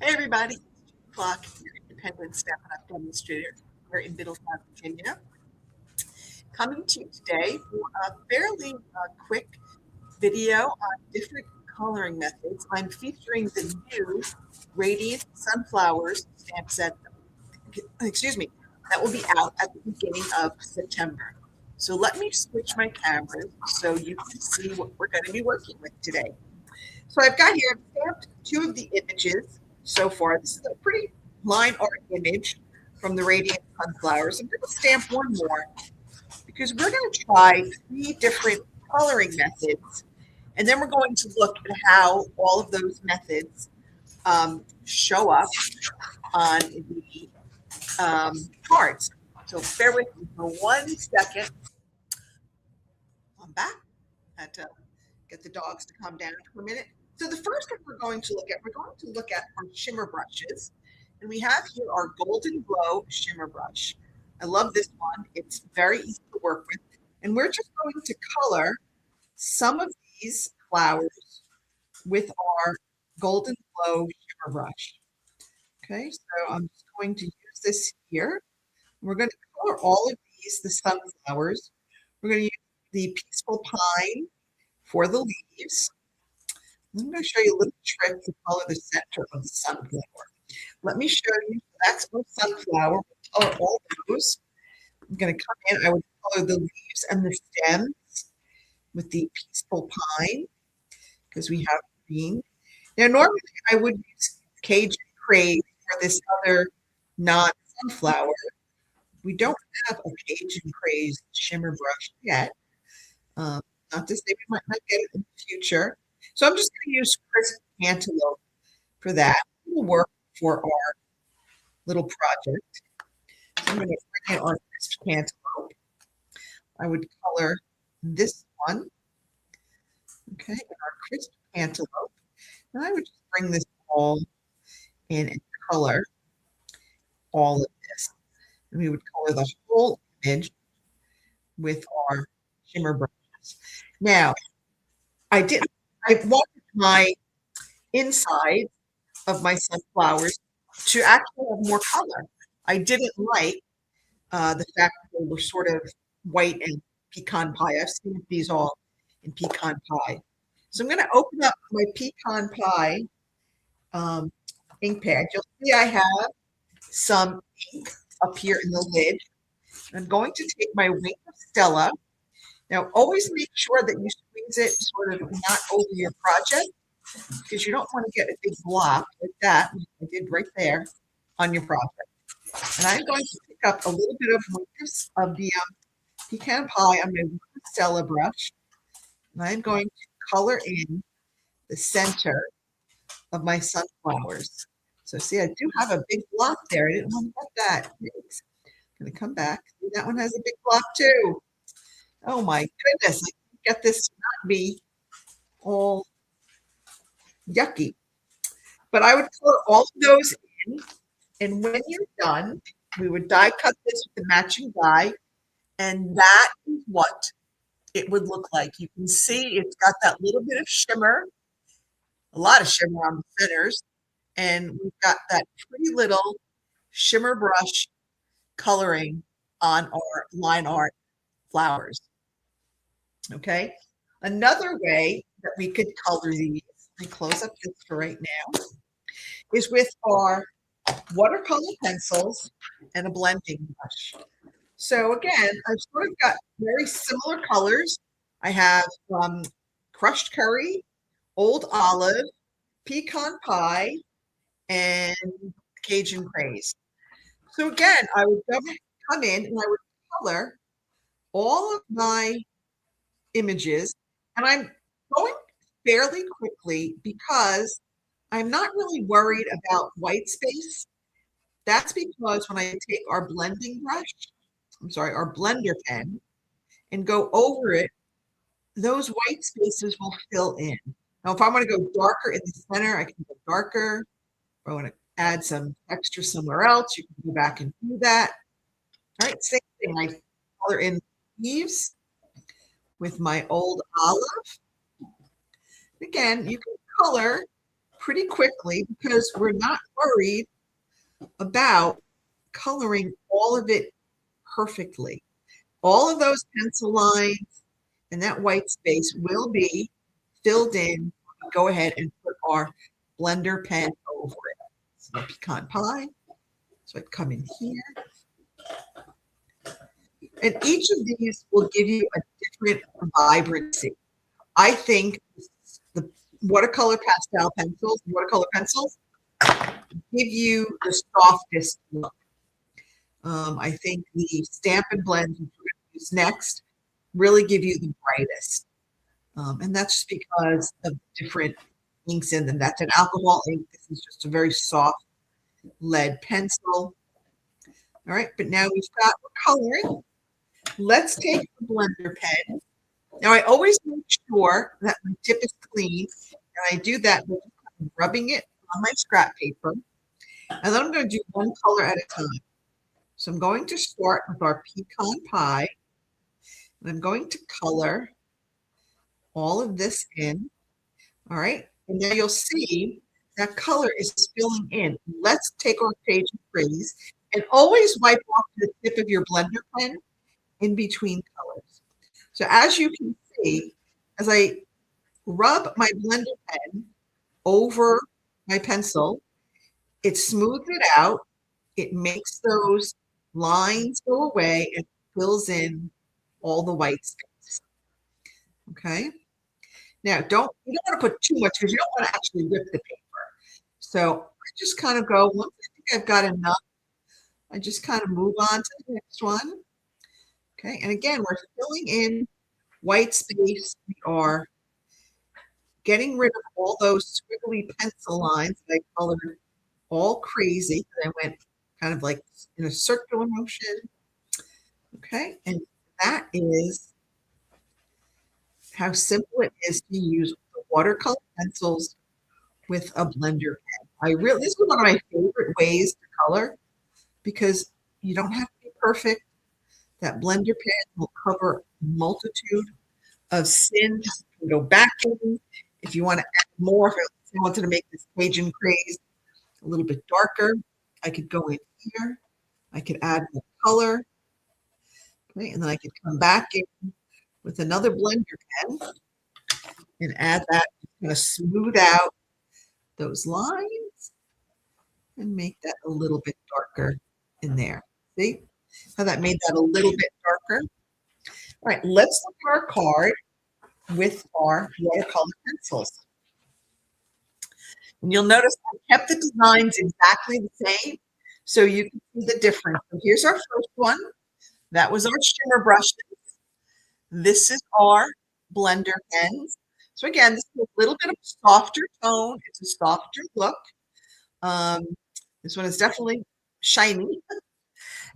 Hey everybody, Clock, your independent Stampin Up demonstrator. We're in Middletown, Virginia. Coming to you today for a fairly quick video on different coloring methods. I'm featuring the new Radiant Sunflowers stamp set, excuse me, that will be out at the beginning of September. So let me switch my cameras so you can see what we're going to be working with today. So I've got here, I've stamped two of the images so far. This is a pretty line art image from the Radiant Sunflowers. I'm going to stamp one more because we're going to try three different coloring methods. And then we're going to look at how all of those methods show up on the cards. So bear with me for 1 second. I'm back. Had to get the dogs to calm down for a minute. So the first one we're going to look at our shimmer brushes. And we have here our Golden Glow shimmer brush. I love this one. It's very easy to work with. And we're just going to color some of these flowers with our Golden Glow shimmer brush. Okay, so I'm just going to use this here. We're going to color all of these, the sunflowers. We're going to use the Peaceful Pine for the leaves. I'm going to show you a little trick to color the center of the sunflower. Let me show you. That's our sunflower. We'll color all those. I'm going to come in. I would color the leaves and the stems with the Peaceful Pine because we have green. Now, normally I would use Cajun Craze for this other non-sunflower. We don't have a Cajun Craze shimmer brush yet. Not to say we might not get it in the future. So I'm just going to use crisp cantaloupe for that. It will work for our little project. So I'm going to bring in our crisp cantaloupe. I would color this one. Okay, and our crisp cantaloupe. And I would just bring this all in and color all of this. And we would color the whole image with our shimmer brushes. Now, I wanted my inside of my sunflowers to actually have more color. I didn't like the fact that they were sort of white and pecan pie. I've seen these all in pecan pie. So I'm going to open up my pecan pie ink pad. You'll see I have some ink up here in the lid. I'm going to take my Wink of Stella. Now, always make sure that you squeeze it sort of not over your project because you don't want to get a big block like that, which I did right there on your project. And I'm going to pick up a little bit of the pecan pie on my Wink of Stella brush. And I'm going to color in the center of my sunflowers. So see, I do have a big block there. I didn't want to get that. Thanks. I'm going to come back. See, that one has a big block too. Oh my goodness, I can't get this to not be all yucky. But I would color all of those in, and when you're done, we would die cut this with the matching die, and that is what it would look like. You can see it's got that little bit of shimmer, a lot of shimmer on the centers, and we've got that pretty little shimmer brush coloring on our line art flowers. Okay, another way that we could color these, and close up this for right now, is with our watercolor pencils and a blending brush. So again, I've sort of got very similar colors. I have crushed curry, old olive, pecan pie, and Cajun craze. So again, I would come in and I would color all of my images, and I'm going fairly quickly because I'm not really worried about white space. That's because when I take our blending brush, our blender pen, and go over it, those white spaces will fill in. Now, if I want to go darker in the center, I can go darker. If I want to add some texture somewhere else, you can go back and do that. All right, same thing. I color in leaves with my old olive. Again, you can color pretty quickly because we're not worried about coloring all of it perfectly. All of those pencil lines and that white space will be filled in. Go ahead and put our blender pen over it. So pecan pie. So I'd come in here. And each of these will give you a different vibrancy. I think the watercolor pencils give you the softest look. I think the Stampin Blends, which we're going to use next, really give you the brightest. And that's just because of different inks in them. That's an alcohol ink. This is just a very soft lead pencil. All right, but now we've got coloring. Let's take the blender pen. Now I always make sure that my tip is clean, and I do that by rubbing it on my scrap paper. And then I'm going to do one color at a time. So I'm going to start with our pecan pie, and I'm going to color all of this in. All right, and now you'll see that color is filling in. Let's take our page and freeze, and always wipe off the tip of your blender pen in between colors. So as you can see, as I rub my blender pen over my pencil, it smooths it out. It makes those lines go away and fills in all the white space. Okay. Now, you don't want to put too much because you don't want to actually rip the paper. So I just kind of go, once I think I've got enough, I just kind of move on to the next one. Okay. And again, we're filling in white space. We are getting rid of all those squiggly pencil lines that I colored all crazy. I went kind of like in a circular motion. Okay. And that is how simple it is to use the watercolor pencils with a blender pen. This is one of my favorite ways to color because you don't have to be perfect. That blender pen will cover a multitude of sins. You can go back in if you want to add more. If I wanted to make this Cajun craze a little bit darker, I could go in here. I could add more color. Okay, and then I could come back in with another blender pen and add that. It's going to smooth out those lines and make that a little bit darker in there. See how that made that a little bit darker? All right, let's look at our card with our watercolor pencils. And you'll notice I kept the designs exactly the same, so you can see the difference. So here's our first one. That was our shimmer brushes. This is our blender pens. So again, this is a little bit of a softer tone. It's a softer look. This one is definitely shiny.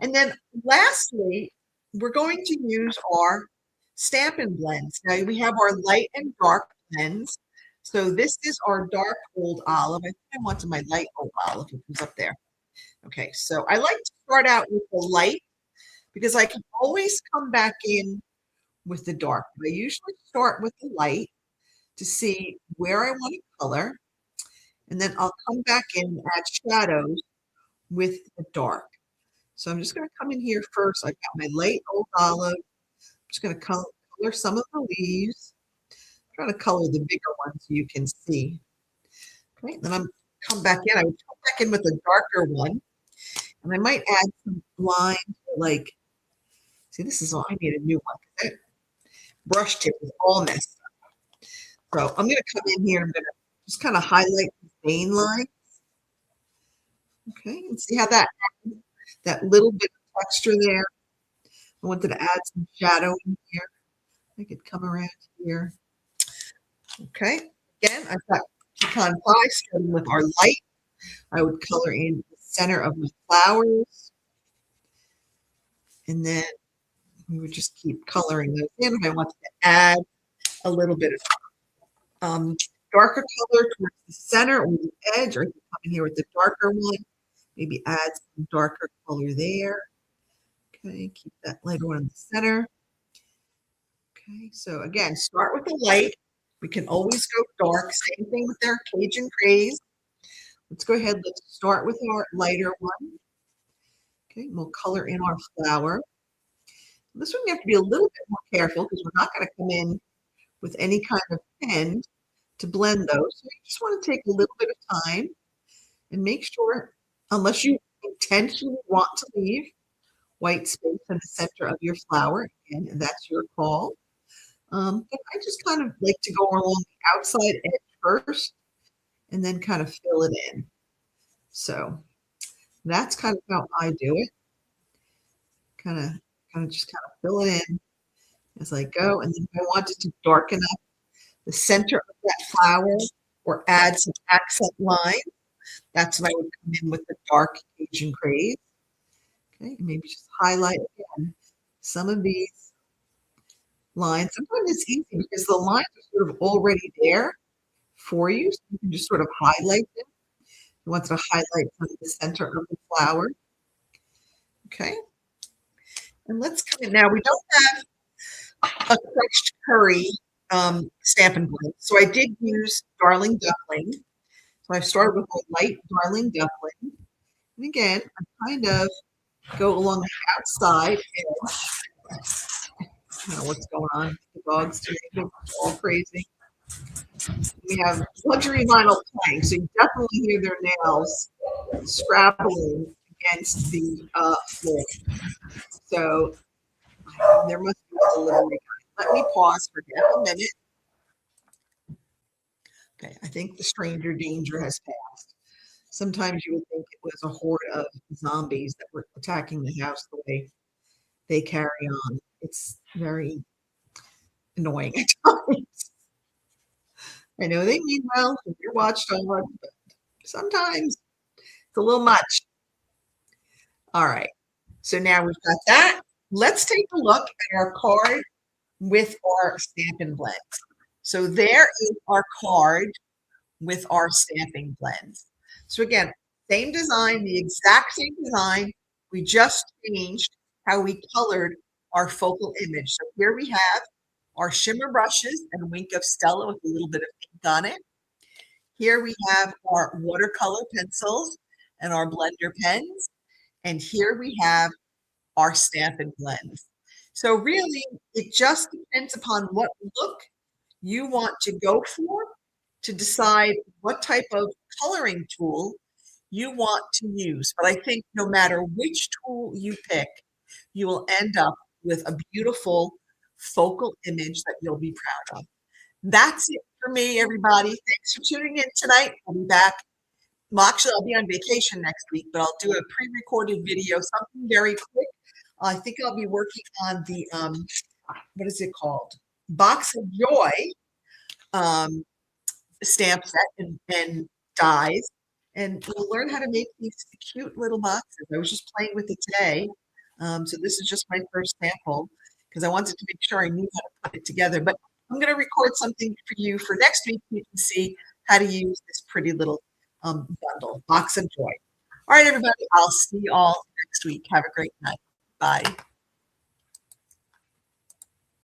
And then lastly, we're going to use our Stampin Blends. Now we have our light and dark blends. So this is our dark old olive. I think I wanted my light old olive, which was up there. Okay, so I like to start out with the light because I can always come back in with the dark. I usually start with the light to see where I want to color, and then I'll come back in and add shadows with the dark. So I'm just going to come in here first. I've got my light old olive. I'm just going to color some of the leaves. I'm trying to color the bigger ones so you can see. Okay, then I'm come back in. I would come back in with a darker one, and I might add some lines like. See, this is all I need a new one. That brush tip is all messed up. So I'm going to come in here. I'm going to just kind of highlight the vein lines. Okay, and see how that little bit of texture there. I wanted to add some shadow in here. I could come around here. Okay, again, I've got pecan pie starting with our light. I would color in the center of my flowers. And then we would just keep coloring those in. If I wanted to add a little bit of darker color towards the center or the edge, or I could come in here with the darker one, maybe add some darker color there. Okay, keep that lighter one in the center. Okay, so again, start with the light. We can always go dark. Same thing with our Cajun Craze. Let's go ahead. Let's start with our lighter one. Okay, we'll color in our flower. This one you have to be a little bit more careful because we're not going to come in with any kind of pen to blend those. So you just want to take a little bit of time and make sure, unless you intentionally want to leave white space in the center of your flower, and that's your call. But I just kind of like to go along the outside edge first and then kind of fill it in. So that's kind of how I do it. Kind of just kind of fill it in as I go. And then if I wanted to darken up the center of that flower or add some accent line, that's when I would come in with the dark Cajun Craze. Okay, and maybe just highlight again some of these lines. Sometimes it's easy because the lines are sort of already there for you, so you can just sort of highlight them. You want to highlight from the center of the flower. Okay, and let's come in now. We don't have a crushed curry Stampin' Blend, so I did use Darling Duckling. So I started with a light Darling Duckling, and again, I kind of go along the outside edge. I don't know what's going on. The dogs today, they're all crazy. We have luxury vinyl playing, so you definitely hear their nails scrabbling against the floor. So there must be a delivery. Let me pause for just a minute. Okay, I think the stranger danger has passed. Sometimes you would think it was a horde of zombies that were attacking the house the way they carry on. It's very annoying at times. I know they mean well if you're watchdog, but sometimes it's a little much. All right, so now we've got that. Let's take a look at our card with our Stampin' Blends. So there is our card with our Stampin' Blends. So again, same design, the exact same design. We just changed how we colored our focal image. So here we have our Shimmer Brushes and Wink of Stella with a little bit of ink on it. Here we have our Watercolor Pencils and our Blender pens. And here we have our Stampin' Blends. So really, it just depends upon what look you want to go for to decide what type of coloring tool you want to use. But I think no matter which tool you pick, you will end up with a beautiful focal image that you'll be proud of. That's it for me, everybody. Thanks for tuning in tonight. I'll be back. Well, actually, I'll be on vacation next week, but I'll do a pre-recorded video, something very quick. I think I'll be working on the, what is it called? Box of Joy stamp set and dies. And we'll learn how to make these cute little boxes. I was just playing with it today. So this is just my first sample because I wanted to make sure I knew how to put it together. But I'm going to record something for you for next week so you can see how to use this pretty little bundle, Box of Joy. All right, everybody, I'll see you all next week. Have a great night. Bye.